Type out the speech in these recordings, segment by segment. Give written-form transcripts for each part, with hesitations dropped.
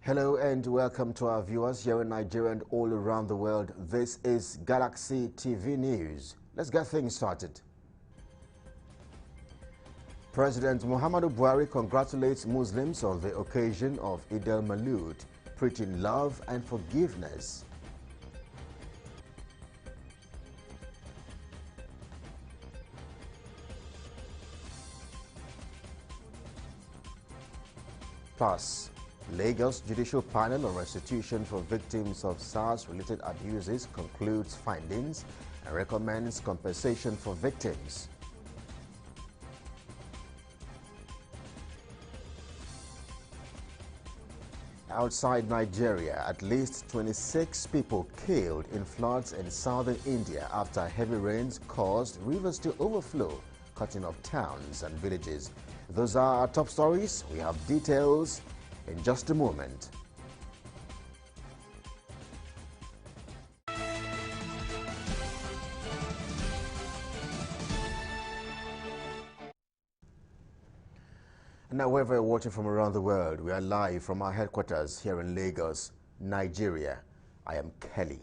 Hello and welcome to our viewers here in Nigeria and all around the world. This is Galaxy TV News. Let's get things started. President Muhammadu Buhari congratulates Muslims on the occasion of Eid al-Maulud, preaching love and forgiveness. Plus, Lagos Judicial Panel on Restitution for Victims of SARS-related abuses concludes findings and recommends compensation for victims. Outside Nigeria, at least 26 people killed in floods in southern India after heavy rains caused rivers to overflow, cutting off towns and villages. Those are our top stories. We have details in just a moment. Now, wherever you're watching from around the world, we are live from our headquarters here in Lagos, Nigeria. I am Kelly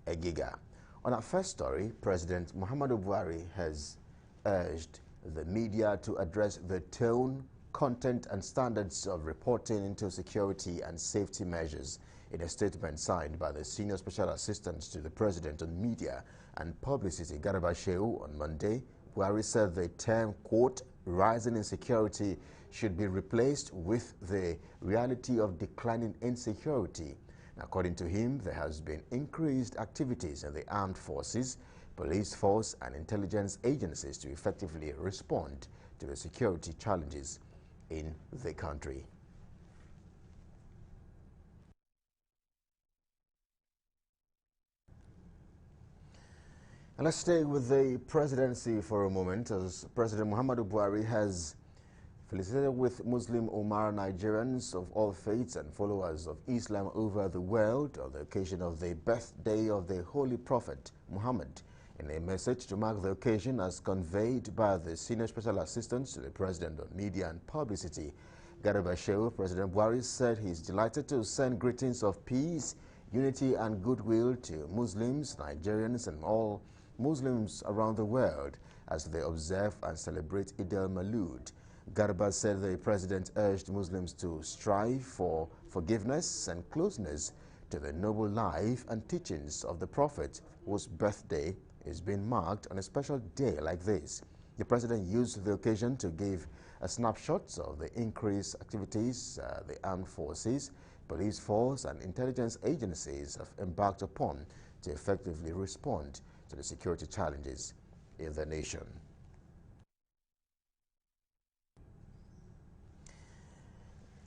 Egiga. On our first story, President Muhammadu Buhari has urged the media to address the tone, content and standards of reporting into security and safety measures. In a statement signed by the Senior Special Assistant to the President on Media and Publicity, Garba Shehu, on Monday, Buhari said the term, quote, rising insecurity should be replaced with the reality of declining insecurity. According to him, there has been increased activities in the armed forces, police force and intelligence agencies to effectively respond to the security challenges in the country. And let's stay with the presidency for a moment, as President Muhammadu Buhari has felicitated with Muslim Ummah Nigerians of all faiths and followers of Islam over the world on the occasion of the birthday of the Holy Prophet Muhammad. In a message to mark the occasion as conveyed by the Senior Special Assistant to the President on Media and Publicity, Garba Shehu, President Buhari said he is delighted to send greetings of peace, unity and goodwill to Muslims, Nigerians and all Muslims around the world as they observe and celebrate Eid al-Maulud. Garba said the President urged Muslims to strive for forgiveness and closeness to the noble life and teachings of the Prophet, whose birthday is being marked on a special day like this. The President used the occasion to give a snapshot of the increased activities the armed forces, police force and intelligence agencies have embarked upon to effectively respond to the security challenges in the nation.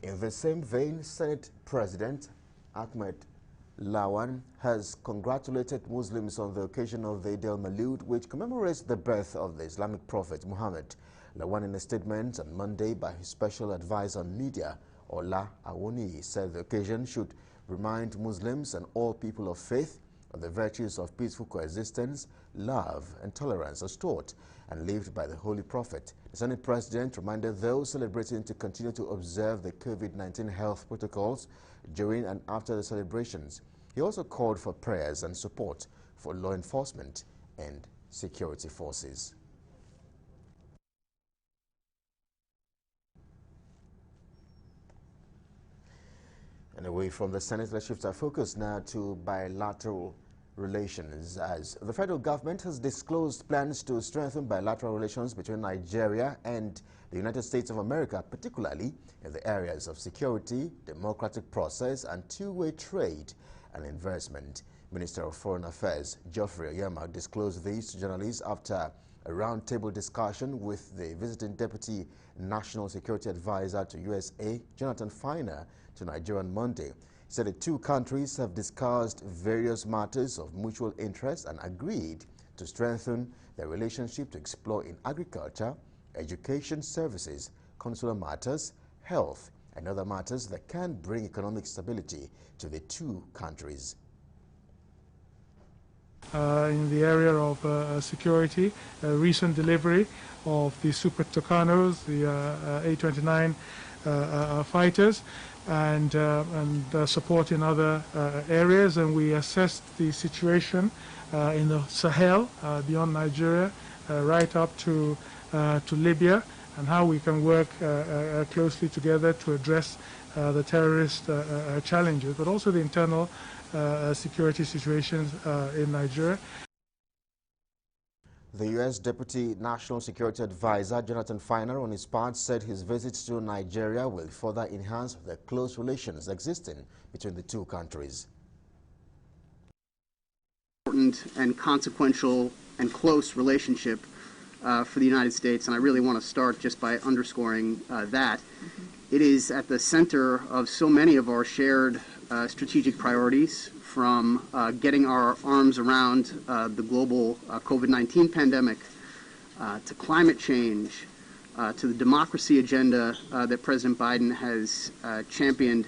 In the same vein, Senate President Ahmed Lawan has congratulated Muslims on the occasion of the Eid al-Maulud, which commemorates the birth of the Islamic prophet Muhammad. Lawan, in a statement on Monday by his special advisor on media, Ola Awoni, said the occasion should remind Muslims and all people of faith of the virtues of peaceful coexistence, love and tolerance as taught and lived by the Holy Prophet. The Senate President reminded those celebrating to continue to observe the COVID-19 health protocols during and after the celebrations. He also called for prayers and support for law enforcement and security forces. And away from the Senate, let's shift our focus now to bilateral relations, as the federal government has disclosed plans to strengthen bilateral relations between Nigeria and the United States of America, particularly in the areas of security, democratic process, and two-way trade and investment. Minister of Foreign Affairs Geoffrey Oyema disclosed these to journalists after a roundtable discussion with the visiting Deputy National Security Advisor to USA, Jonathan Finer, to Nigeria on Monday. He said the two countries have discussed various matters of mutual interest and agreed to strengthen their relationship to explore in agriculture, education services, consular matters, health, and other matters that can bring economic stability to the two countries. In the area of security, recent delivery of the Super Tucanos, the A-29 fighters, and support in other areas, and we assessed the situation in the Sahel beyond Nigeria right up to Libya, and how we can work closely together to address the terrorist challenges, but also the internal security situations in Nigeria. The U.S. Deputy National Security Advisor, Jonathan Feiner, on his part, said his visit to Nigeria will further enhance the close relations existing between the two countries. Important and consequential and close relationship for the United States, and I really want to start just by underscoring that. It is at the center of so many of our shared strategic priorities, from getting our arms around the global COVID-19 pandemic, to climate change, to the democracy agenda that President Biden has championed,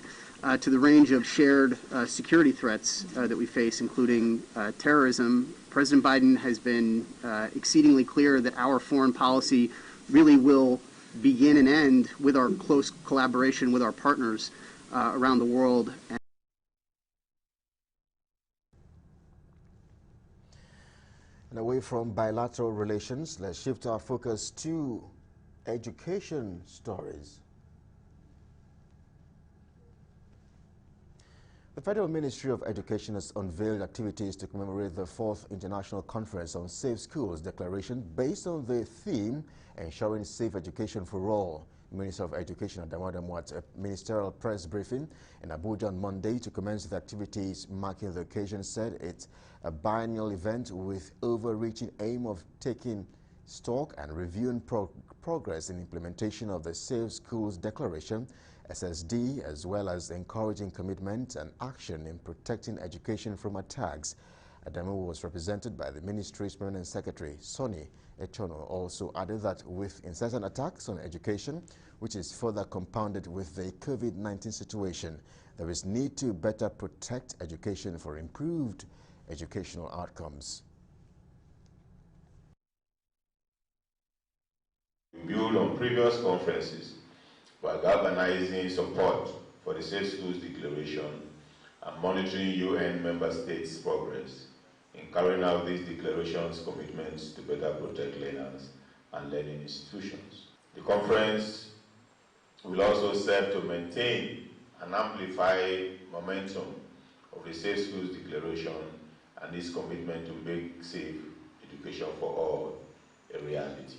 to the range of shared security threats that we face, including terrorism. President Biden has been exceedingly clear that our foreign policy really will begin and end with our close collaboration with our partners around the world. And away from bilateral relations, let's shift our focus to education stories. The Federal Ministry of Education has unveiled activities to commemorate the 4th International Conference on Safe Schools Declaration based on the theme, Ensuring Safe Education for All. Minister of Education Adamu Adamu at a ministerial press briefing in Abuja on Monday to commence the activities marking the occasion said it's a biennial event with overreaching aim of taking stock and reviewing progress in implementation of the Safe Schools Declaration, SSD, as well as encouraging commitment and action in protecting education from attacks. Adamu was represented by the ministry's permanent secretary, Sonny Etono, also added that with incessant attacks on education, which is further compounded with the COVID-19 situation, there is need to better protect education for improved educational outcomes. Build on previous conferences by galvanizing support for the Safe Schools Declaration and monitoring UN member states' progress in carrying out these declarations' commitments to better protect learners and learning institutions. The conference will also serve to maintain and amplify momentum of the Safe Schools Declaration and its commitment to make safe education for all a reality.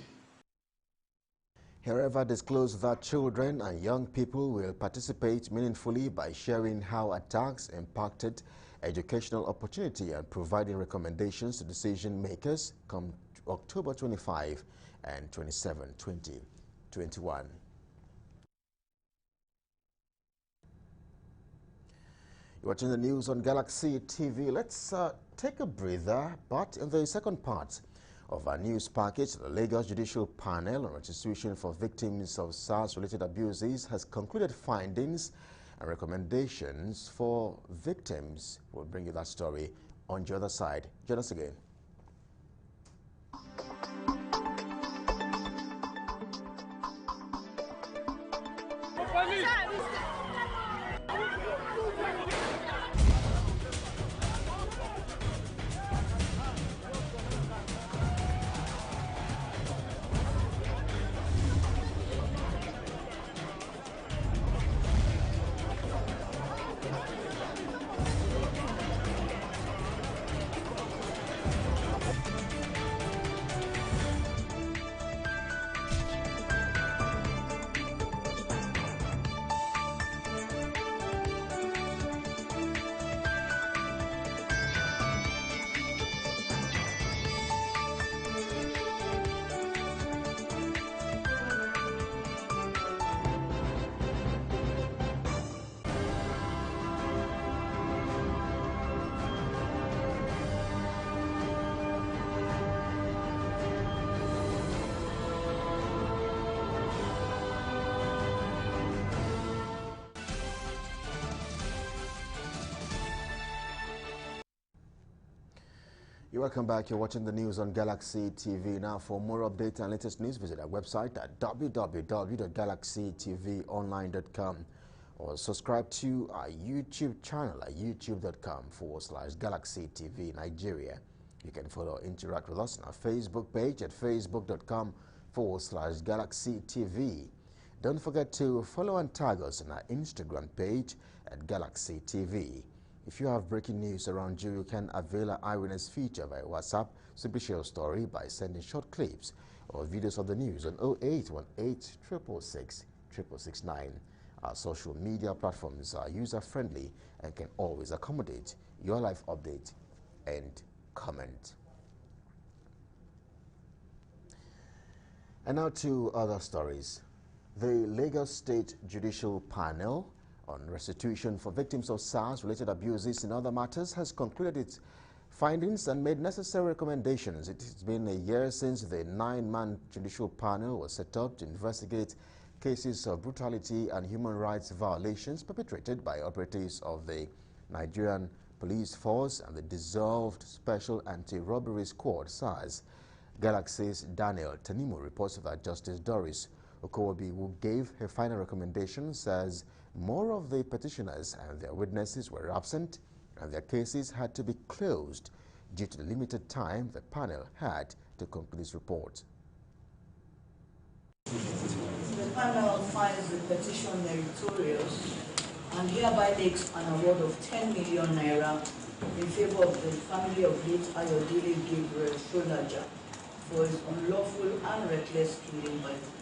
However, disclosed that children and young people will participate meaningfully by sharing how attacks impacted educational opportunity and providing recommendations to decision makers come October 25 and 27, 2021. You're watching the news on Galaxy TV. Let's take a breather, but in the second part of our news package, the Lagos Judicial Panel on Restitution for Victims of SARS-related abuses has concluded findings and recommendations for victims. We'll bring you that story on the other side. Join us again. You're welcome back. You're watching the news on Galaxy TV. Now, for more updates and latest news, visit our website at www.galaxytvonline.com. or subscribe to our YouTube channel at youtube.com/Galaxy TV Nigeria. You can follow or interact with us on our Facebook page at facebook.com/Galaxy TV. Don't forget to follow and tag us on our Instagram page at Galaxy TV. If you have breaking news around you, you can avail our eyewitness feature via WhatsApp. Simply share a story by sending short clips or videos of the news on 0818 666 669. Our social media platforms are user-friendly and can always accommodate your life update and comment. And now to other stories. The Lagos State Judicial Panel on restitution for victims of SARS-related abuses and other matters has concluded its findings and made necessary recommendations. It has been a year since the 9-man judicial panel was set up to investigate cases of brutality and human rights violations perpetrated by operatives of the Nigerian Police Force and the dissolved Special Anti-Robbery Squad, SARS. Galaxy's Daniel Tanimu reports that Justice Doris Okowobi, who gave her final recommendation, says more of the petitioners and their witnesses were absent and their cases had to be closed due to the limited time the panel had to conclude its report. The panel finds the petition meritorious and hereby takes an award of 10 million naira in favor of the family of late Ayodele Gabriel Sholaja for his unlawful and reckless killing by the police.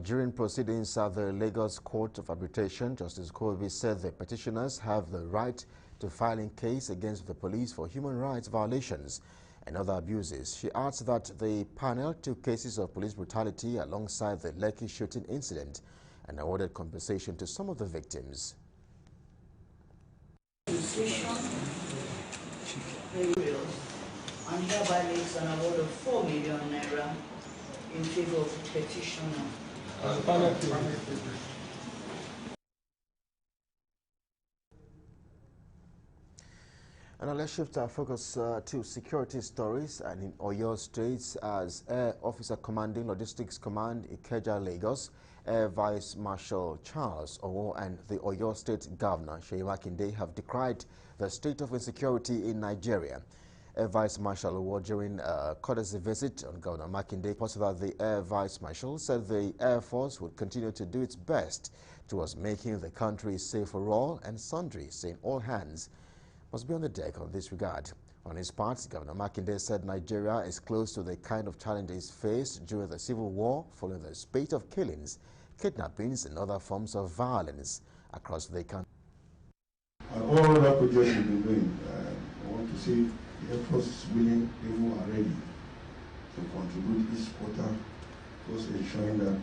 During proceedings at the Lagos Court of Arbitration, Justice Okowobi said the petitioners have the right to file a case against the police for human rights violations and other abuses. She adds that the panel took cases of police brutality alongside the Lekki shooting incident and awarded compensation to some of the victims. And hereby makes an award of 4 million naira in favor of the petitioner. And now let's shift our focus to security stories. And in Oyo State, as Air Officer Commanding Logistics Command, Ikeja, Lagos, Air Vice Marshal Charles Owo and the Oyo State Governor, Seyi Makinde, have decried the state of insecurity in Nigeria. Air Vice Marshal Owo, during a courtesy visit on Governor Makinde, posted that the Air Vice Marshal said the Air Force would continue to do its best towards making the country safe for all and sundry, saying all hands must be on the deck on this regard. On his part, Governor Makinde said Nigeria is close to the kind of challenges faced during the civil war, following the spate of killings, kidnappings, and other forms of violence across the country. And all that projects we've been doing, I want to see the Air Force is willing, able, and ready to contribute each quarter towards ensuring that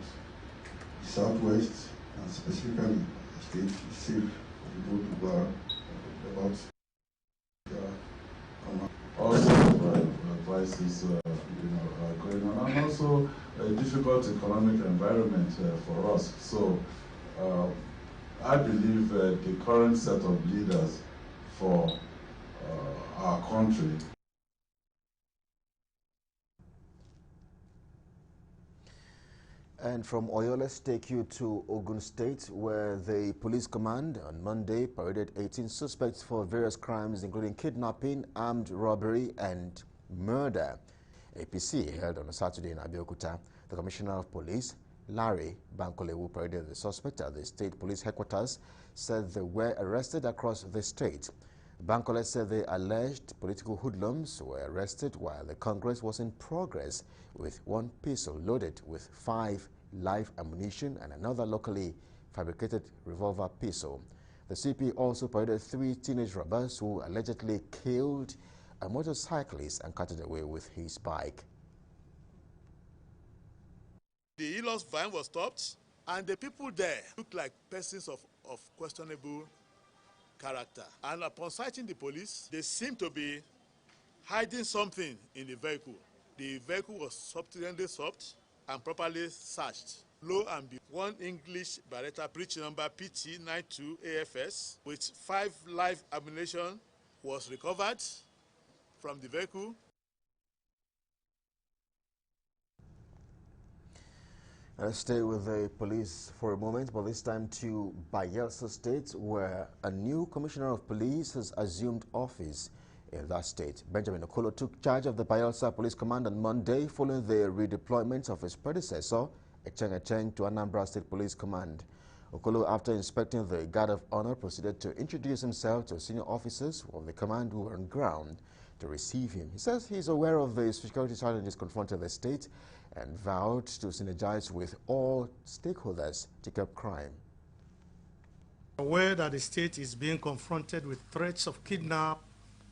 the Southwest, and specifically the state, is safe for people to go about. Also, advices going on, and also a difficult economic environment for us. So, I believe the current set of leaders for our country. And from Oyo, let's take you to Ogun State, where the police command on Monday paraded 18 suspects for various crimes, including kidnapping, armed robbery, and murder. APC held on a Saturday in Abeokuta. The Commissioner of Police, Larry Bankole, who paraded the suspect at the state police headquarters, said they were arrested across the state. Bankole said the alleged political hoodlums were arrested while the Congress was in progress, with one pistol loaded with 5 live ammunition and another locally fabricated revolver pistol. The CP also paraded 3 teenage robbers who allegedly killed a motorcyclist and carted away with his bike. The Elos van was stopped, and the people there looked like persons of questionable character. And upon sighting the police, they seemed to be hiding something in the vehicle. The vehicle was subsequently stopped and properly searched. Lo and behold, one English Beretta breech number PT92 AFS with 5 live ammunition was recovered from the vehicle. Let's stay with the police for a moment, but this time to Bayelsa State, where a new commissioner of police has assumed office in that state. Benjamin Okolo took charge of the Bayelsa Police Command on Monday following the redeployment of his predecessor, Echeng to Anambra State Police Command. Okolo, after inspecting the Guard of Honor, proceeded to introduce himself to senior officers of the command who were on ground to receive him. He says he is aware of the security challenges confronting the state and vowed to synergize with all stakeholders to curb crime. Aware that the state is being confronted with threats of kidnap,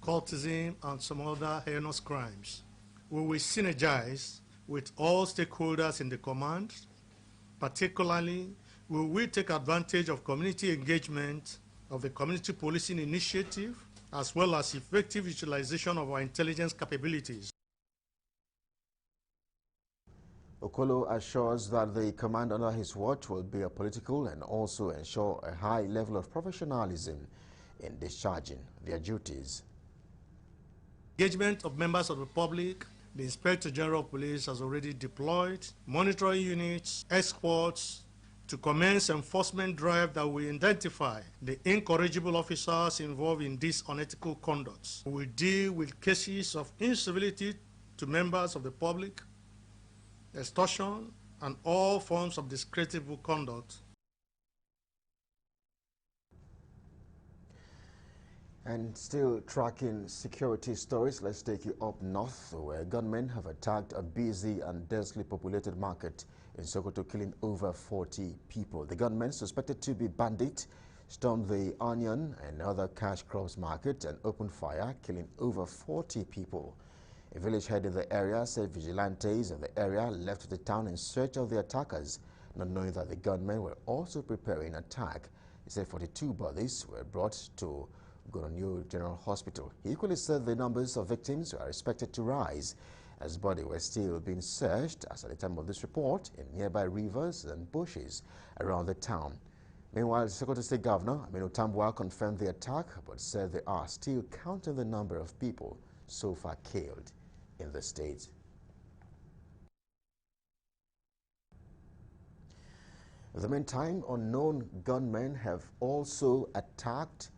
cultism, and some other heinous crimes, we will synergize with all stakeholders in the command. Particularly, we will take advantage of community engagement, of the community policing initiative, as well as effective utilization of our intelligence capabilities. Okolo assures that the command under his watch will be apolitical and also ensure a high level of professionalism in discharging their duties. Engagement of members of the public. The Inspector General of Police has already deployed monitoring units, experts, to commence enforcement drive that will identify the incorrigible officers involved in this unethical conduct. We will deal with cases of incivility to members of the public, extortion, and all forms of discreditable conduct. And still tracking security stories, let's take you up north, where gunmen have attacked a busy and densely populated market in Sokoto, killing over 40 people. The gunmen, suspected to be bandits, stormed the onion and other cash crops market and opened fire, killing over 40 people. A village head in the area said vigilantes in the area left the town in search of the attackers, not knowing that the gunmen were also preparing an attack. He said 42 bodies were brought to Goronyo General Hospital. He equally said the numbers of victims are expected to rise as bodies were still being searched as at the time of this report in nearby rivers and bushes around the town. Meanwhile, the Sokoto State Governor Aminu Tambuwal confirmed the attack but said they are still counting the number of people so far killed in the state. In the meantime, unknown gunmen have also attacked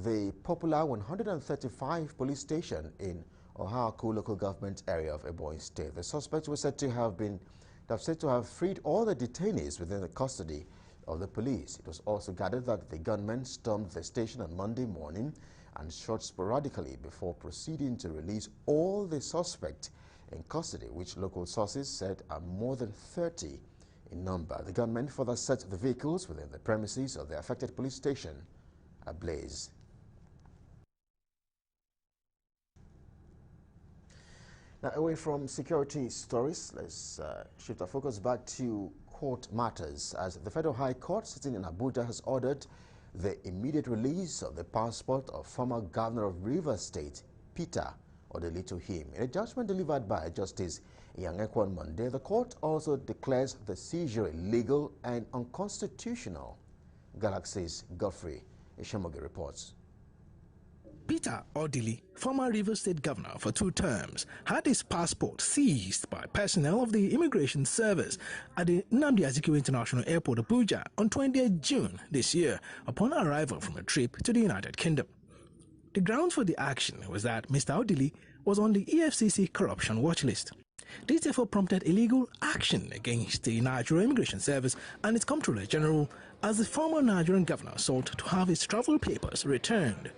the popular 135 police station in Ohaku local government area of Ebonyi State. The suspects were said to have freed all the detainees within the custody of the police. It was also gathered that the gunmen stormed the station on Monday morning and shot sporadically before proceeding to release all the suspects in custody, which local sources said are more than 30 in number. The gunmen further set the vehicles within the premises of the affected police station ablaze. Now, away from security stories, let's shift our focus back to court matters, as the Federal High Court sitting in Abuja has ordered the immediate release of the passport of former Governor of Rivers State, Peter Odili, to him. In a judgment delivered by Justice Inyangekwa on Monday, the court also declares the seizure illegal and unconstitutional. Galaxy's Godfrey Ishemoge reports. Peter Odili, former Rivers State Governor for 2 terms, had his passport seized by personnel of the Immigration Service at the Nnamdi Azikiwe International Airport, Abuja, on 20th June this year upon arrival from a trip to the United Kingdom. The grounds for the action was that Mr. Odili was on the EFCC corruption watch list. This therefore prompted illegal action against the Nigerian Immigration Service and its Comptroller General, as the former Nigerian governor sought to have his travel papers returned.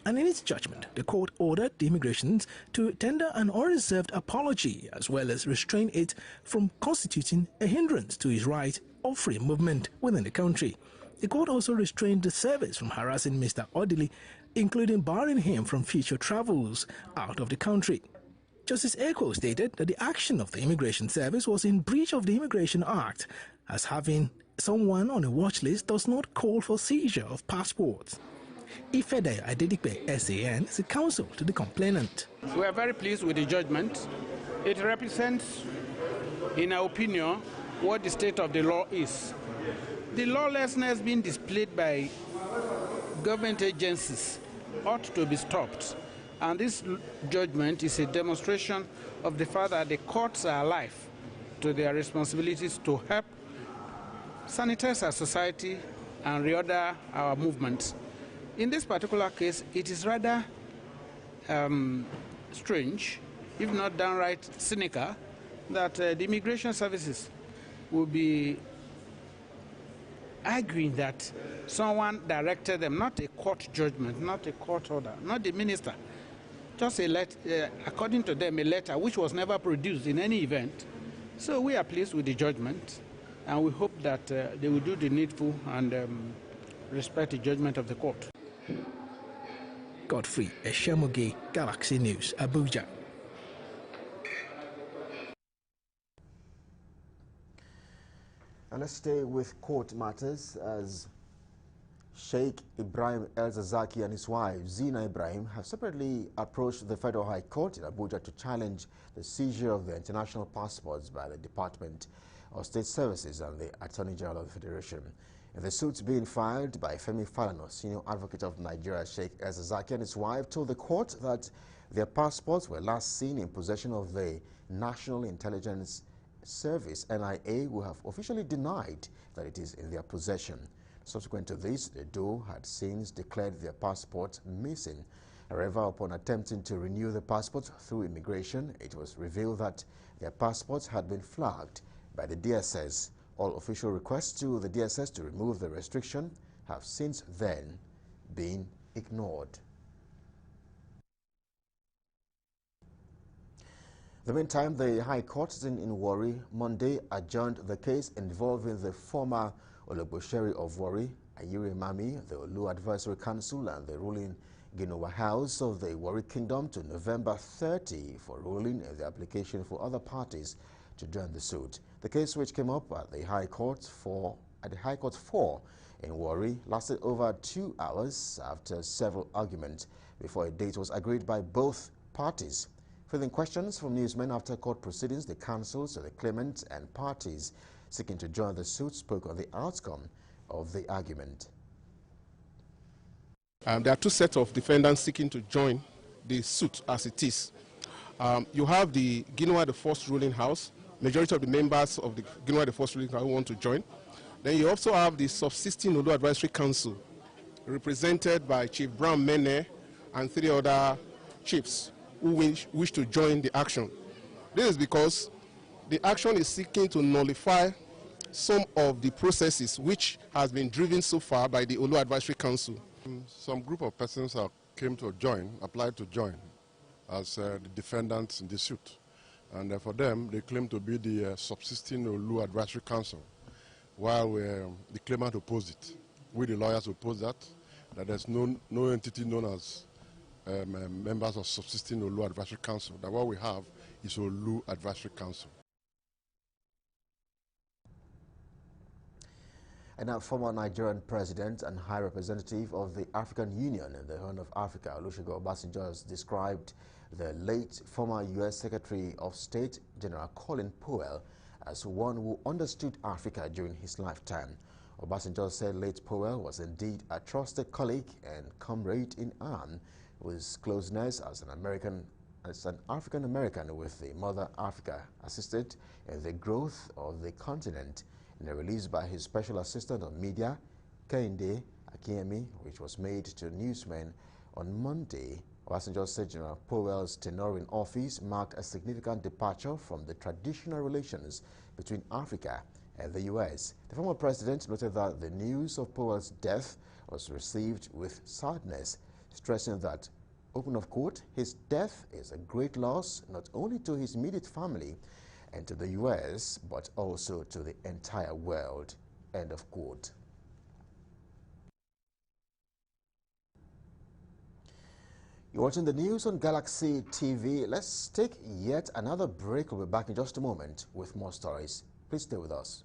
And in its judgment, the court ordered the immigrations to tender an unreserved apology as well as restrain it from constituting a hindrance to his right of free movement within the country. The court also restrained the service from harassing Mr. Odili, including barring him from future travels out of the country. Justice Eko stated that the action of the Immigration Service was in breach of the Immigration Act, as having someone on a watch list does not call for seizure of passports. Ifede Adedipe SAN is a counsel to the complainant. We are very pleased with the judgment. It represents, in our opinion, what the state of the law is. The lawlessness being displayed by government agencies ought to be stopped. And this judgment is a demonstration of the fact that the courts are alive to their responsibilities to help sanitize our society and reorder our movements. In this particular case, it is rather strange, if not downright cynical, that the immigration services will be arguing that someone directed them, not a court judgment, not a court order, not the minister, just a letter, according to them, a letter which was never produced in any event. So we are pleased with the judgment, and we hope that they will do the needful and respect the judgment of the court. Godfrey Eshemoge, Galaxy News, Abuja. And let's stay with court matters as Sheikh Ibrahim El-Zakzaky and his wife Zina Ibrahim have separately approached the Federal High Court in Abuja to challenge the seizure of their international passports by the Department of State Services and the Attorney General of the Federation. In the suits being filed by Femi Falana, senior advocate of Nigeria, Sheikh El-Zakzaky and his wife told the court that their passports were last seen in possession of the National Intelligence Service, NIA, who have officially denied that it is in their possession. Subsequent to this, the duo had since declared their passports missing. However, upon attempting to renew the passports through immigration, it was revealed that their passports had been flagged by the DSS. All official requests to the DSS to remove the restriction have since then been ignored. In the meantime, the High Court in Warri Monday adjourned the case involving the former Olobosheri of Warri, Ayiri Mami, the Olu Advisory Council, and the ruling Ginowa House of the Warri Kingdom to November 30 for ruling in the application for other parties to join the suit. The case, which came up at the High Court 4 in Warri, lasted over 2 hours after several arguments before a date was agreed by both parties. Fielding questions from newsmen after court proceedings, the counsels of the claimant and parties seeking to join the suit spoke on the outcome of the argument. There are two sets of defendants seeking to join the suit as it is. You have the Ginowa the First Ruling House. Majority of the members of the Ginowa the First Ruling House want to join. Then you also have the subsisting Olu Advisory Council, represented by Chief Brown Mene and 3 other chiefs who wish to join the action. This is because the action is seeking to nullify some of the processes which has been driven so far by the Olu Advisory Council. Some group of persons came to join, applied to join as the defendants in the suit. And for them, they claim to be the subsisting Olu Advisory Council, while the claimant opposed it. We, the lawyers, opposed that there's no entity known as members of subsisting Olu Advisory Council. That what we have is Olu Advisory Council. And now, former Nigerian president and high representative of the African Union in the Horn of Africa, Olusegun Obasanjo, has described the late former U.S. Secretary of State, General Colin Powell, as one who understood Africa during his lifetime. Obasanjo said late Powell was indeed a trusted colleague and comrade in arms, whose closeness as an African-American with the Mother Africa assisted in the growth of the continent. In a release by his special assistant on media, Kehinde Akinyemi, which was made to newsmen on Monday, Obasanjo said General Powell's tenure in office marked a significant departure from the traditional relations between Africa and the U.S. The former president noted that the news of Powell's death was received with sadness, stressing that, open of quote, his death is a great loss not only to his immediate family and to the U.S., but also to the entire world, end of quote. You're watching the news on Galaxy TV. Let's take yet another break. We'll be back in just a moment with more stories. Please stay with us.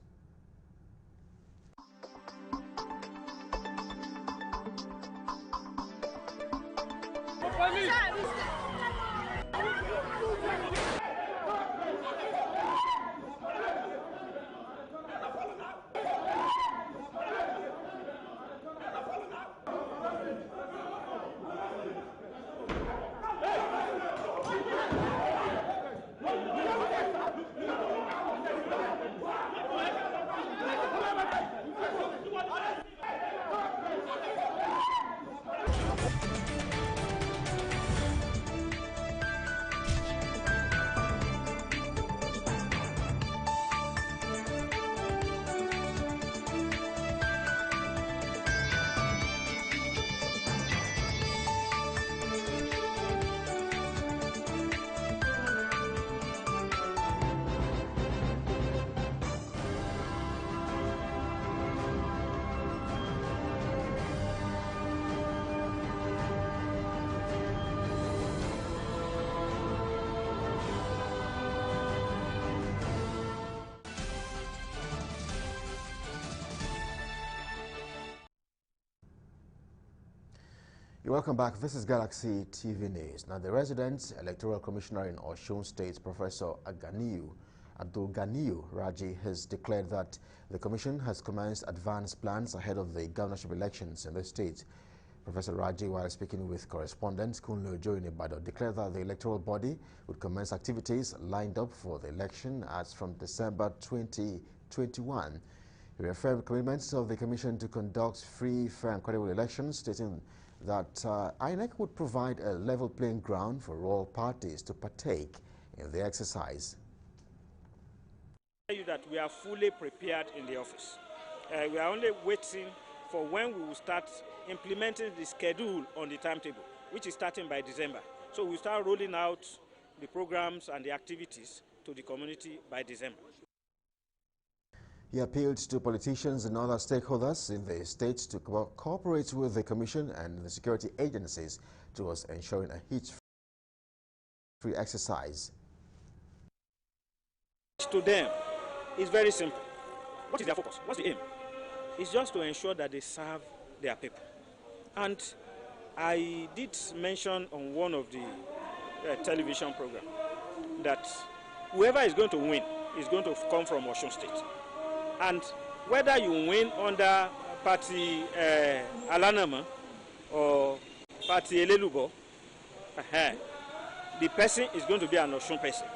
You're welcome back. This is Galaxy TV News. Now, the resident electoral commissioner in Osun State, Professor Abdul Ganiyu Raji, has declared that the commission has commenced advanced plans ahead of the governorship elections in the state. Professor Raji, while speaking with correspondent Kunle Ojo in Ibadan, declared that the electoral body would commence activities lined up for the election as from December 2021. He reaffirmed commitments of the commission to conduct free, fair and credible elections, stating that INEC would provide a level playing ground for all parties to partake in the exercise. I tell you that we are fully prepared in the office. We are only waiting for when we will start implementing the schedule on the timetable, which is starting by December. So we'll start rolling out the programs and the activities to the community by December. He appealed to politicians and other stakeholders in the state to cooperate with the commission and the security agencies towards ensuring a hitch-free exercise. To them, it's very simple. What is their focus? What's the aim? It's just to ensure that they serve their people. And I did mention on one of the television programs that whoever is going to win is going to come from Osun State. And whether you win under Party Alanama or Party Elelubo, the person is going to be an Osun person.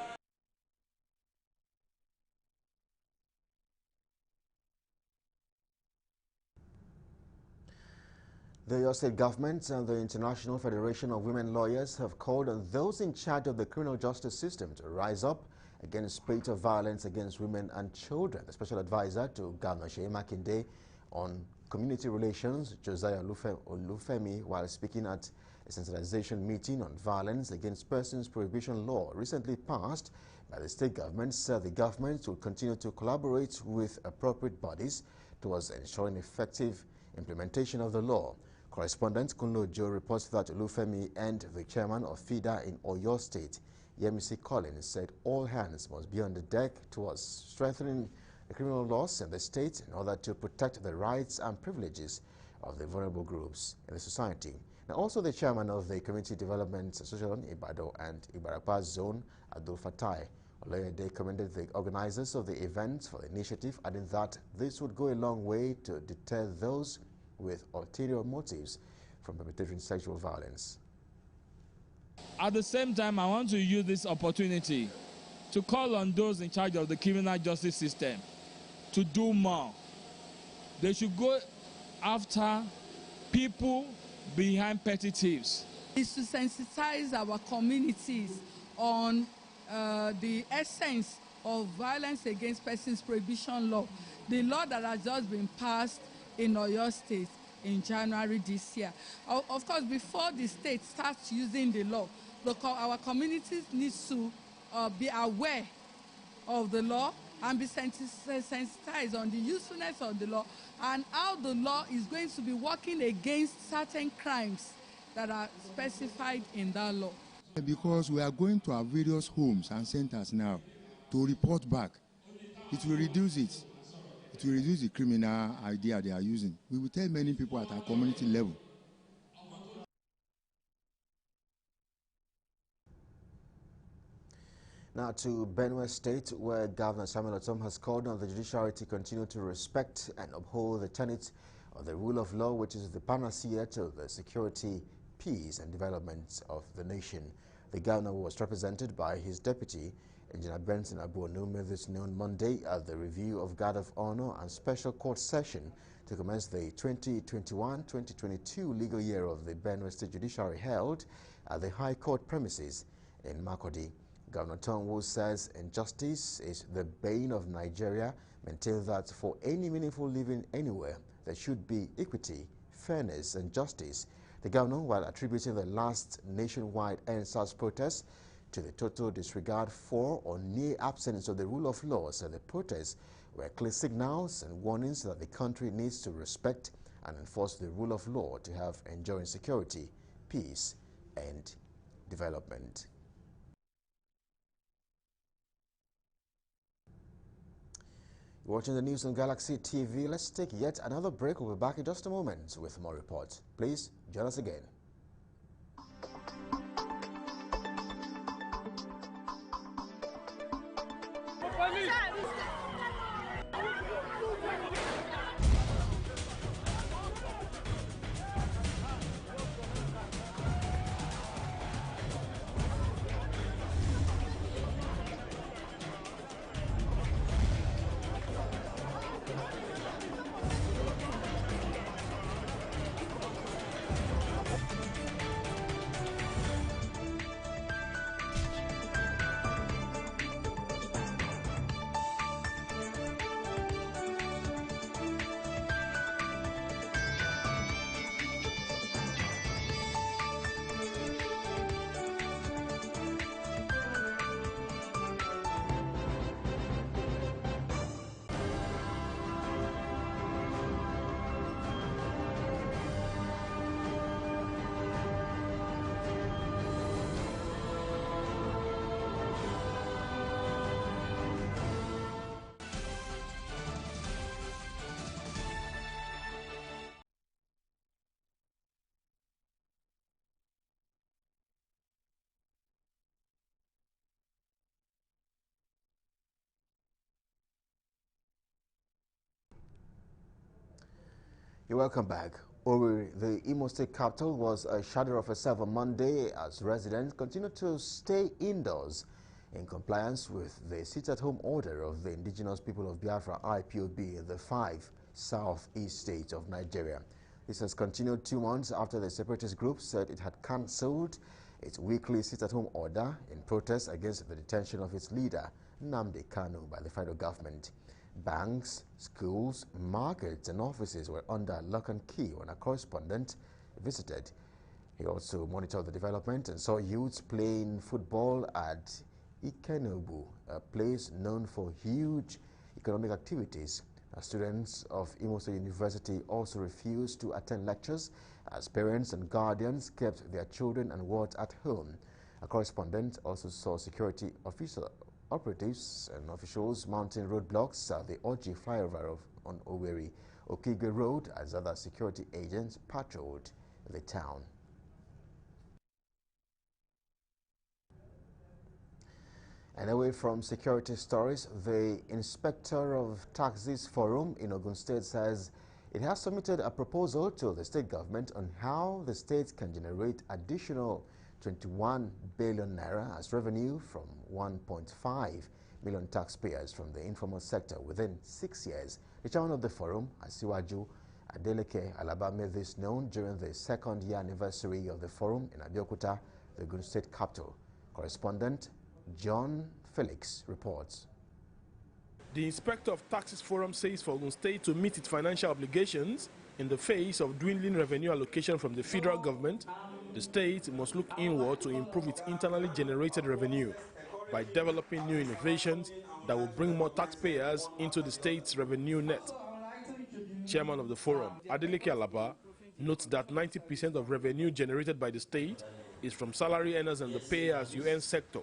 The Oyo State government and the International Federation of Women Lawyers have called on those in charge of the criminal justice system to rise up against spate of violence against women and children. The special advisor to Governor Seyi Makinde on community relations, Josiah Olufemi, while speaking at a sensitization meeting on violence against persons prohibition law recently passed by the state government, said the government will continue to collaborate with appropriate bodies towards ensuring effective implementation of the law. Correspondent Kunle Ojo reports that Olufemi and the chairman of FIDA in Oyo State, Yemisi Collins, said all hands must be on the deck towards strengthening the criminal laws in the state in order to protect the rights and privileges of the vulnerable groups in the society. Now, also the chairman of the Community Development Association Ibadan and Ibarapa Zone, Abdul Fatai Oloyede, commended the organizers of the event for the initiative, adding that this would go a long way to deter those with ulterior motives from perpetrating sexual violence. At the same time, I want to use this opportunity to call on those in charge of the criminal justice system to do more. They should go after people behind petty thieves. It's to sensitize our communities on the essence of violence against persons prohibition law, the law that has just been passed in Oyo State in January this year. Of course, before the state starts using the law, our communities need to be aware of the law and be sensitized on the usefulness of the law and how the law is going to be working against certain crimes that are specified in that law. Because we are going to our various homes and centers now to report back, it will reduce it. It will reduce the criminal idea they are using. We will tell many people at our community level. Now to Benue State, where Governor Samuel Otom has called on the judiciary to continue to respect and uphold the tenets of the rule of law, which is the panacea to the security, peace and development of the nation. The governor was represented by his deputy, Engineer Benson Abuonume, this noon Monday at the review of Guard of Honor and Special Court session to commence the 2021-2022 legal year of the Benue State Judiciary held at the High Court premises in Makurdi. Governor Tonwo says injustice is the bane of Nigeria, maintains that for any meaningful living anywhere, there should be equity, fairness and justice. The governor, while attributing the last nationwide EndSARS protests to the total disregard for or near absence of the rule of law, said the protests were clear signals and warnings that the country needs to respect and enforce the rule of law to have enduring security, peace and development. You're watching the news on Galaxy TV. Let's take yet another break. We'll be back in just a moment with more reports. Please join us again. You're welcome back. Owerri, the Imo State capital, was a shadow of itself on Monday as residents continued to stay indoors in compliance with the sit-at-home order of the Indigenous People of Biafra IPOB in the 5 southeast states of Nigeria. This has continued 2 months after the separatist group said it had cancelled its weekly sit-at-home order in protest against the detention of its leader, Nnamdi Kanu, by the federal government. Banks, schools, markets and offices were under lock and key when a correspondent visited. He also monitored the development and saw youths playing football at Ikenobu, a place known for huge economic activities. Students of Imo State University also refused to attend lectures as parents and guardians kept their children and wards at home. A correspondent also saw security operatives and officials mounting roadblocks at the Oji flyover on Owerri Okigwe Road as other security agents patrolled the town. And away from security stories, the Inspector of Taxes Forum in Ogun State says it has submitted a proposal to the state government on how the state can generate additional 21 billion naira as revenue from 1.5 million taxpayers from the informal sector within 6 years. The chairman of the forum, Asiwaju Adeleke Alaba, made this known during the 2nd year anniversary of the forum in Abeokuta, the Ogun State capital. Correspondent John Felix reports. The Inspector of Taxes Forum says for Ogun State to meet its financial obligations in the face of dwindling revenue allocation from the federal government, the state must look inward to improve its internally generated revenue by developing new innovations that will bring more taxpayers into the state's revenue net. Chairman of the forum, Adeleke Alaba, notes that 90% of revenue generated by the state is from salary earners and the pay-as-you-earn sector,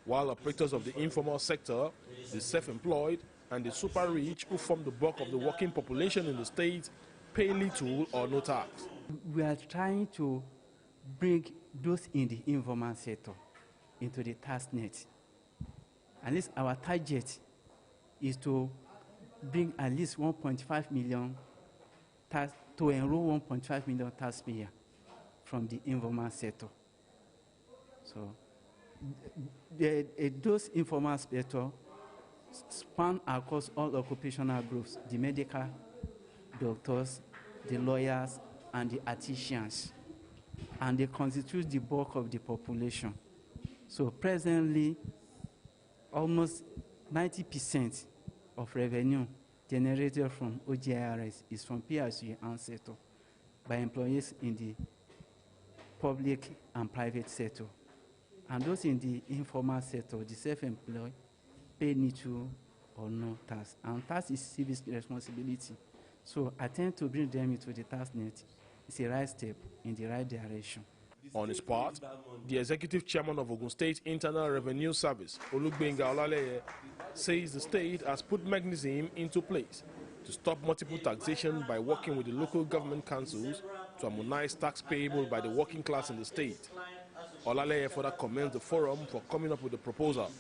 while operators of the informal sector, the self-employed, and the super-rich who form the bulk of the working population in the state pay little or no tax. We are trying to bring those in the informal sector into the tax net. At least our target is to bring at least 1.5 million tax, to enroll 1.5 million taxpayers from the informal sector. So those informal sector span across all occupational groups, the medical, doctors, the lawyers, and the artisans, and they constitute the bulk of the population. So presently, almost 90% of revenue generated from OGIRS is from pay-as-you-earn sector by employees in the public and private sector. And those in the informal sector, the self-employed, pay little or no tax. And tax is civic responsibility. So attempt to bring them into the tax net is a right step in the right direction. On his part, the executive chairman of Ogun State Internal Revenue Service, Olugbenga Olaleye, says the state has put mechanism into place to stop multiple taxation by working with the local government councils to harmonize tax payable by the working class in the state. Olaleye further commends the forum for coming up with the proposal.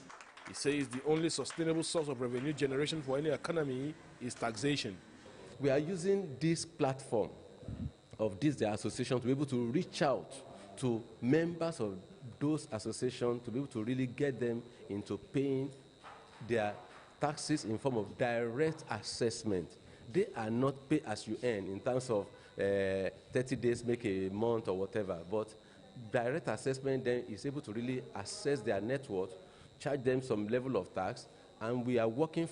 He says the only sustainable source of revenue generation for any economy is taxation. We are using this platform of this association to be able to reach out to members of those associations to be able to really get them into paying their taxes in form of direct assessment. They are not pay as you earn in terms of 30 days, make a month or whatever, but direct assessment then is able to really assess their net worth, charge them some level of tax, and we are working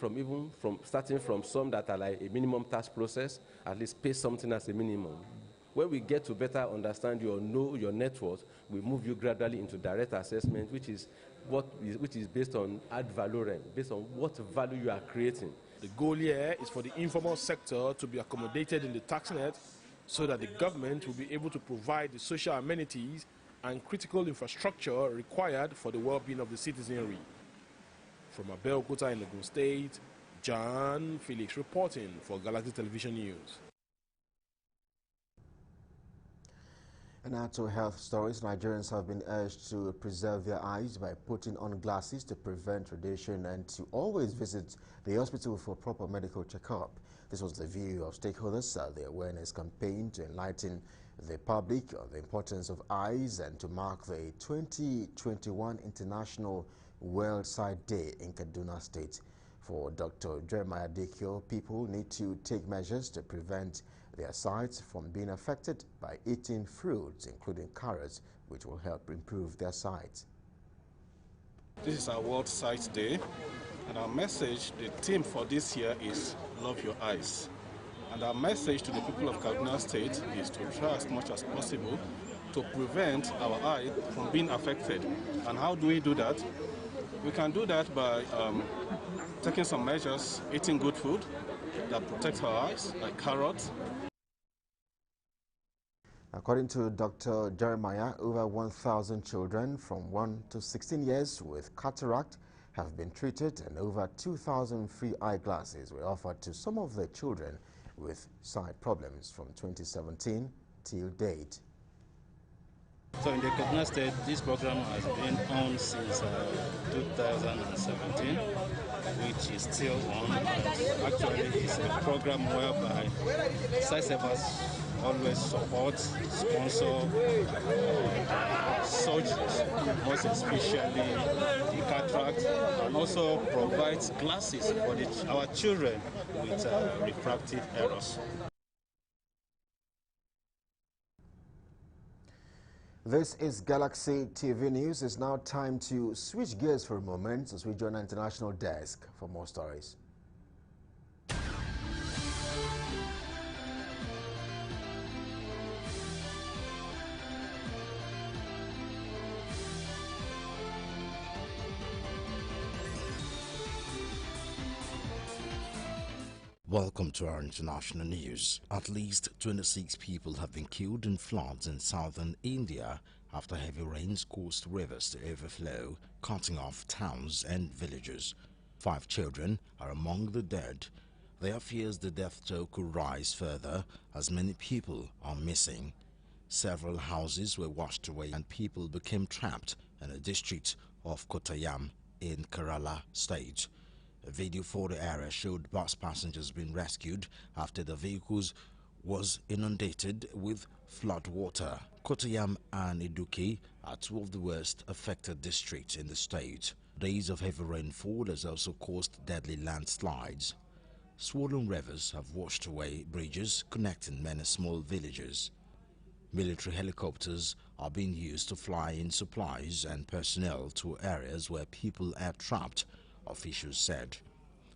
starting from some that are like a minimum tax process, at least pay something as a minimum. When we get to better understand you or know your net worth, we move you gradually into direct assessment, which is based on ad valorem, based on what value you are creating. The goal here is for the informal sector to be accommodated in the tax net so that the government will be able to provide the social amenities and critical infrastructure required for the well-being of the citizenry. From Abeokuta in Ogun State, John Felix reporting for Galaxy Television News. And now to health stories. Nigerians have been urged to preserve their eyes by putting on glasses to prevent radiation and to always visit the hospital for proper medical checkup. This was the view of stakeholders at the awareness campaign to enlighten the public on the importance of eyes and to mark the 2021 International World Sight Day in Kaduna State. For Dr. Jeremiah Dekio, people need to take measures to prevent their sight from being affected by eating fruits, including carrots, which will help improve their sight. This is our World Sight Day, and our message, the theme for this year is Love Your Eyes. And our message to the people of Kaduna State is to try as much as possible to prevent our eye from being affected. And how do we do that? We can do that by taking some measures, eating good food that protects our eyes, like carrots. According to Dr. Jeremiah, over 1,000 children from 1 to 16 years with cataract have been treated, and over 2,000 free eyeglasses were offered to some of the children with sight problems from 2017 till date. So in the Kaduna State, this program has been on since 2017, which is still on. Actually, it's a program whereby Sightsavers always support, sponsor surgeries, most especially the cataract, and also provides glasses for our children with refractive errors. This is Galaxy TV News. It's now time to switch gears for a moment as we join our international desk for more stories. Welcome to our international news. At least 26 people have been killed in floods in southern India after heavy rains caused rivers to overflow, cutting off towns and villages. 5 children are among the dead. There are fears the death toll could rise further as many people are missing. Several houses were washed away and people became trapped in a district of Kottayam in Kerala state. A video for the area showed bus passengers being rescued after the vehicles was inundated with flood water. Kottayam and Idukki are 2 of the worst affected districts in the state. Days of heavy rainfall has also caused deadly landslides. Swollen rivers have washed away bridges connecting many small villages. Military helicopters are being used to fly in supplies and personnel to areas where people are trapped, officials said.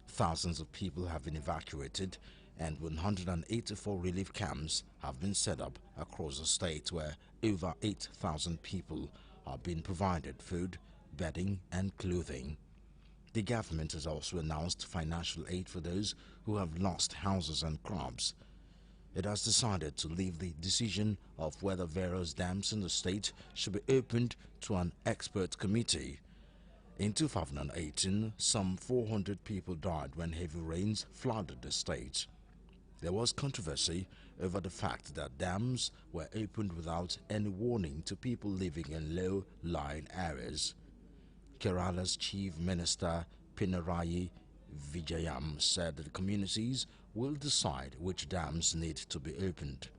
Thousands of people have been evacuated and 184 relief camps have been set up across the state where over 8,000 people are being provided food, bedding and clothing. The government has also announced financial aid for those who have lost houses and crops. It has decided to leave the decision of whether various dams in the state should be opened to an expert committee. In 2018, some 400 people died when heavy rains flooded the state. There was controversy over the fact that dams were opened without any warning to people living in low-lying areas. Kerala's Chief Minister Pinarayi Vijayan said that the communities will decide which dams need to be opened.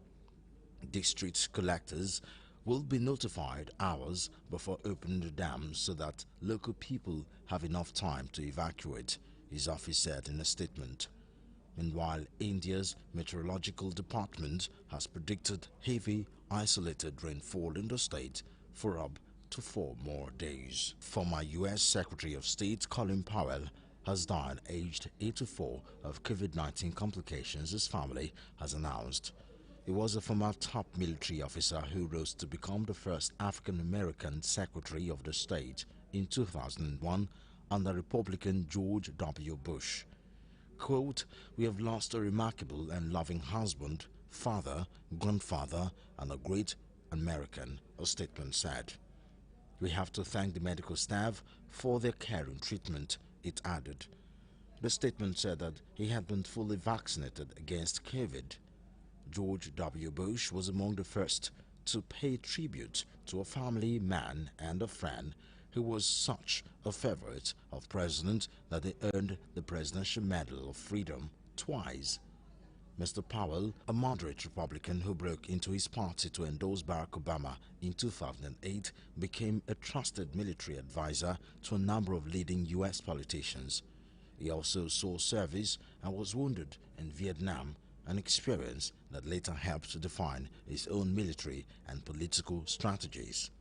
District collectors will be notified hours before opening the dams so that local people have enough time to evacuate, his office said in a statement. Meanwhile, India's meteorological department has predicted heavy, isolated rainfall in the state for up to 4 more days. Former U.S. Secretary of State Colin Powell has died aged 84 of COVID-19 complications, his family has announced. He was a former top military officer who rose to become the first African-American Secretary of the state in 2001 under Republican George W. Bush. Quote, "We have lost a remarkable and loving husband, father, grandfather, and a great American," a statement said. "We have to thank the medical staff for their caring treatment," it added. The statement said that he had been fully vaccinated against COVID. George W. Bush was among the first to pay tribute to a family man and a friend who was such a favorite of President that he earned the Presidential Medal of Freedom twice. Mr. Powell, a moderate Republican who broke into his party to endorse Barack Obama in 2008, became a trusted military advisor to a number of leading U.S. politicians. He also saw service and was wounded in Vietnam, an experience that later helped to define his own military and political strategies.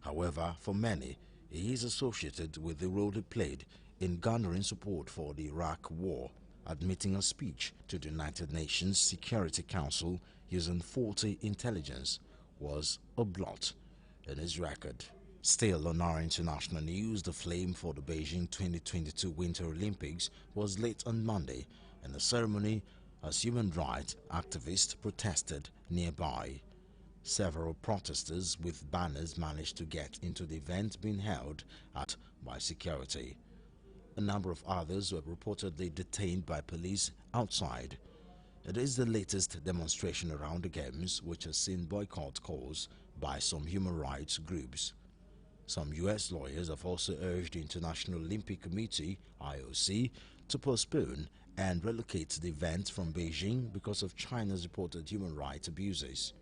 However, for many, he is associated with the role he played in garnering support for the Iraq War, admitting a speech to the United Nations Security Council using faulty intelligence was a blot in his record. Still on our international news, the flame for the Beijing 2022 Winter Olympics was lit on Monday in a ceremony as human rights activists protested nearby. Several protesters with banners managed to get into the event being held at by security. A number of others were reportedly detained by police outside. It is the latest demonstration around the Games which has seen boycott calls by some human rights groups. Some U.S. lawyers have also urged the International Olympic Committee, IOC, to postpone and relocate the event from Beijing because of China's reported human rights abuses.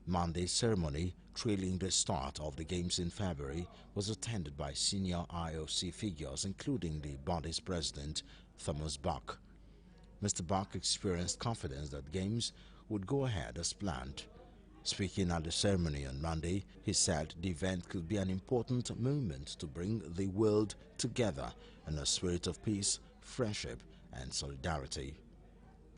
Monday's ceremony, trailing the start of the Games in February, was attended by senior IOC figures including the body's president, Thomas Bach. Mr. Bach experienced confidence that Games would go ahead as planned. Speaking at the ceremony on Monday, he said the event could be an important moment to bring the world together in a spirit of peace, friendship and solidarity.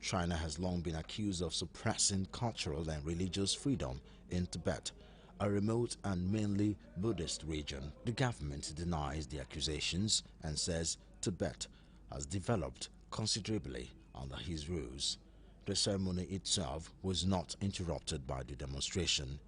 China has long been accused of suppressing cultural and religious freedom in Tibet, a remote and mainly Buddhist region. The government denies the accusations and says Tibet has developed considerably under his rules. The ceremony itself was not interrupted by the demonstration.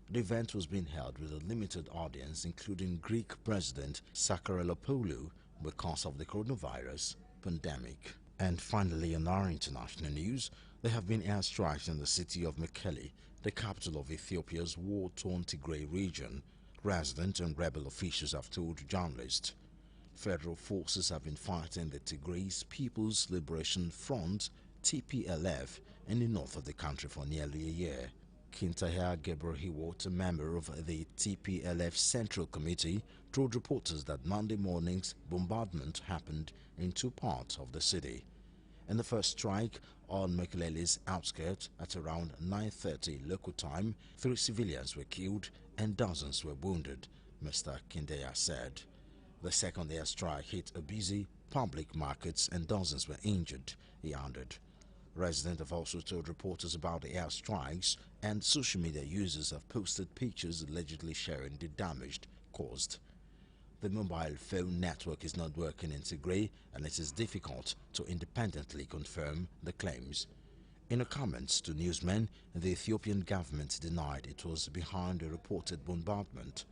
The event was being held with a limited audience, including Greek President Sakaralopoulou, because of the coronavirus pandemic. And finally, in our international news, there have been airstrikes in the city of Mekelle, the capital of Ethiopia's war-torn Tigray region, resident and rebel officials have told journalists. Federal forces have been fighting the Tigray People's Liberation Front, TPLF, in the north of the country for nearly a year. Kintaher Gebrehiwot, a member of the TPLF Central Committee, told reporters that Monday morning's bombardment happened in two parts of the city. In the first strike on Mekelle's outskirts at around 9:30 local time, 3 civilians were killed and dozens were wounded, Mr. Kindeya said. The second airstrike hit a busy public markets and dozens were injured, he added. Residents have also told reporters about the airstrikes, and social media users have posted pictures allegedly showing the damage caused. The mobile phone network is not working in Tigray, and it is difficult to independently confirm the claims. In a comment to newsmen, the Ethiopian government denied it was behind the reported bombardment.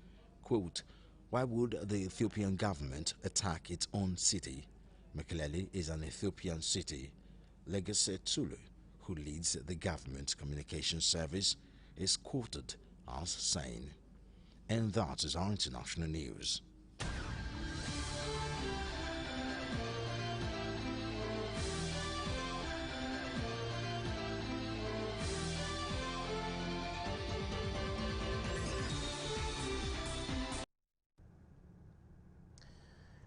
Quote, "Why would the Ethiopian government attack its own city? Mekelle is an Ethiopian city." Legacy Tulu, who leads the government communication service, is quoted as saying. And that is our international news.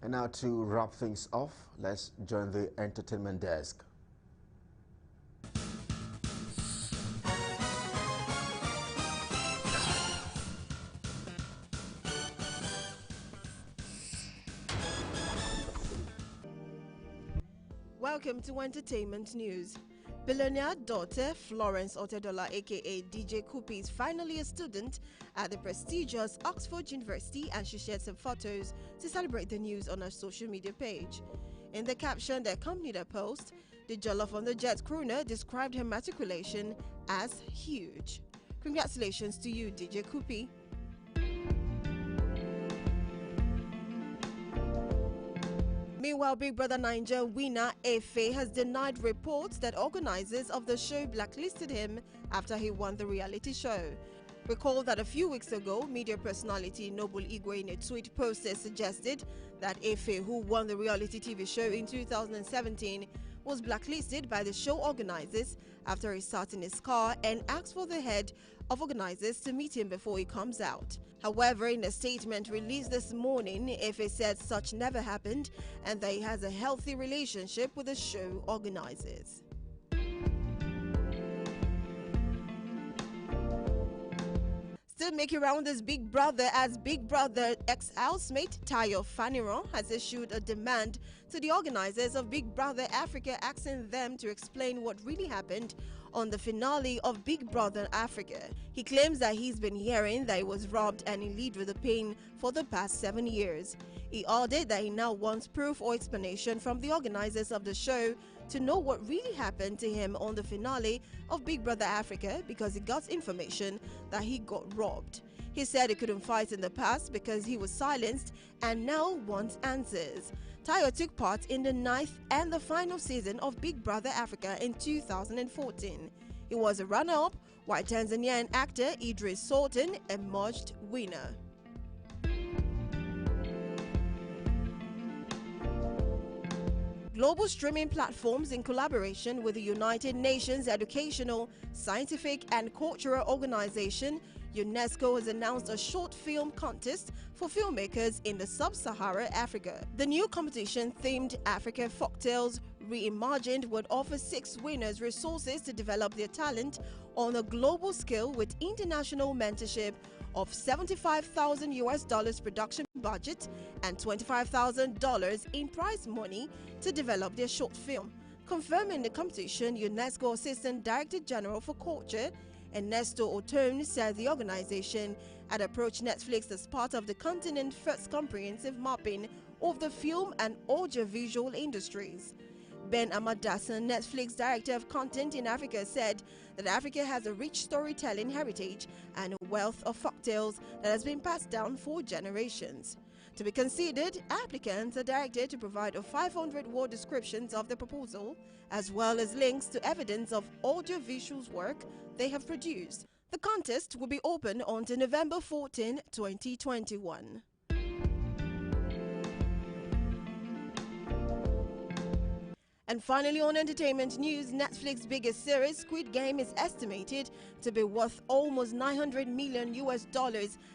And now to wrap things off, let's join the entertainment desk. Welcome to Entertainment News. Billionaire daughter Florence Otedola aka DJ Cuppy is finally a student at the prestigious Oxford University, and she shared some photos to celebrate the news on her social media page. In the caption that accompanied her post, the Jollof on the Jet crooner described her matriculation as huge. Congratulations to you, DJ Cuppy. Meanwhile, Big Brother Naija winner Efe has denied reports that organizers of the show blacklisted him after he won the reality show. Recall that a few weeks ago, media personality Noble Igwe in a tweet posted suggested that Efe, who won the reality TV show in 2017, was blacklisted by the show organizers after he sat in his car and asked for the head of organizers to meet him before he comes out. However, in a statement released this morning, Efe said such never happened and that he has a healthy relationship with the show organizers. Still making round as Big Brother, as Big Brother ex-housemate Tayo Faniron has issued a demand to the organizers of Big Brother Africa, asking them to explain what really happened on the finale of Big Brother Africa. He claims that he's been hearing that he was robbed and he lived with the pain for the past 7 years. He added that he now wants proof or explanation from the organizers of the show to know what really happened to him on the finale of Big Brother Africa, because he got information that he got robbed. He said he couldn't fight in the past because he was silenced and now wants answers. Tayo took part in the 9th and the final season of Big Brother Africa in 2014. He was a runner-up, while Tanzanian actor Idris Sultan emerged winner. Global streaming platforms, in collaboration with the United Nations Educational, Scientific and Cultural Organization, UNESCO, has announced a short film contest for filmmakers in the sub-Saharan Africa. The new competition, themed Africa Folktales Reimagined, would offer 6 winners resources to develop their talent on a global scale, with international mentorship of $75,000 production budget and $25,000 in prize money to develop their short film. Confirming the competition, UNESCO Assistant Director General for Culture Ernesto Otone said the organization had approached Netflix as part of the continent's first comprehensive mapping of the film and audiovisual industries. Ben Amadassan, Netflix Director of Content in Africa, said that Africa has a rich storytelling heritage and a wealth of folktales that has been passed down for generations. To be considered, applicants are directed to provide a 500-word descriptions of the proposal, as well as links to evidence of audiovisual work they have produced. The contest will be open until November 14, 2021. And finally, on entertainment news, Netflix's biggest series, Squid Game, is estimated to be worth almost $900 million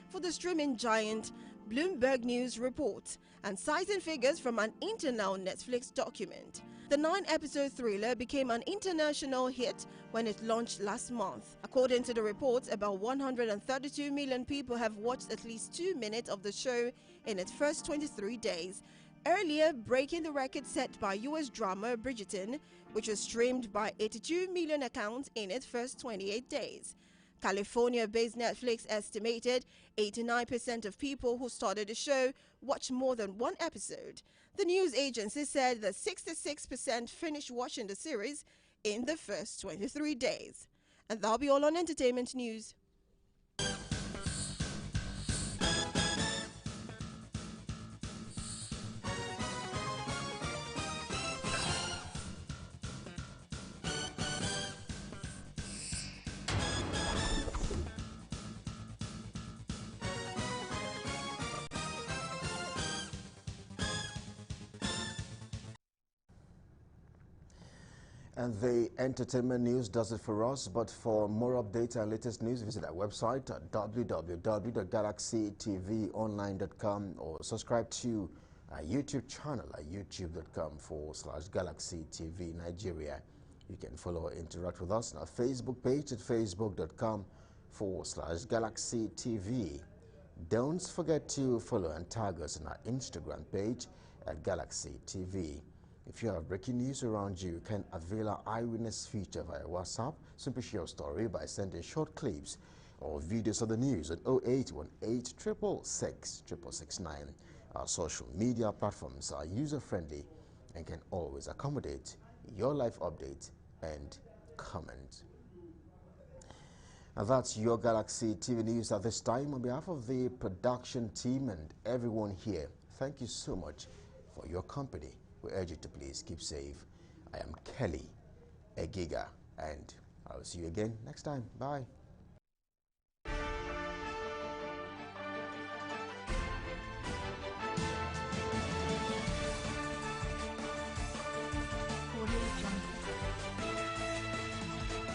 for the streaming giant, Bloomberg News reports, and citing figures from an internal Netflix document. The 9-episode thriller became an international hit when it launched last month. According to the reports, about 132 million people have watched at least 2 minutes of the show in its first 23 days, earlier breaking the record set by US drama Bridgerton, which was streamed by 82 million accounts in its first 28 days. California-based Netflix estimated 89% of people who started the show watched more than one episode. The news agency said that 66% finished watching the series in the first 23 days. And that'll be all on entertainment news. And the entertainment news does it for us. But for more updates and latest news, visit our website at www.galaxytvonline.com or subscribe to our YouTube channel at youtube.com/GalaxyTV Nigeria. You can follow or interact with us on our Facebook page at facebook.com/GalaxyTV. Don't forget to follow and tag us on our Instagram page at GalaxyTV. If you have breaking news around you, you can avail our eyewitness feature via WhatsApp. Simply share your story by sending short clips or videos of the news at 0818 666 669. Our social media platforms are user-friendly and can always accommodate your life update and comment. And that's your Galaxy TV News at this time. On behalf of the production team and everyone here, thank you so much for your company. We urge you to please keep safe. I am Kelly Egiga, and I'll see you again next time. Bye.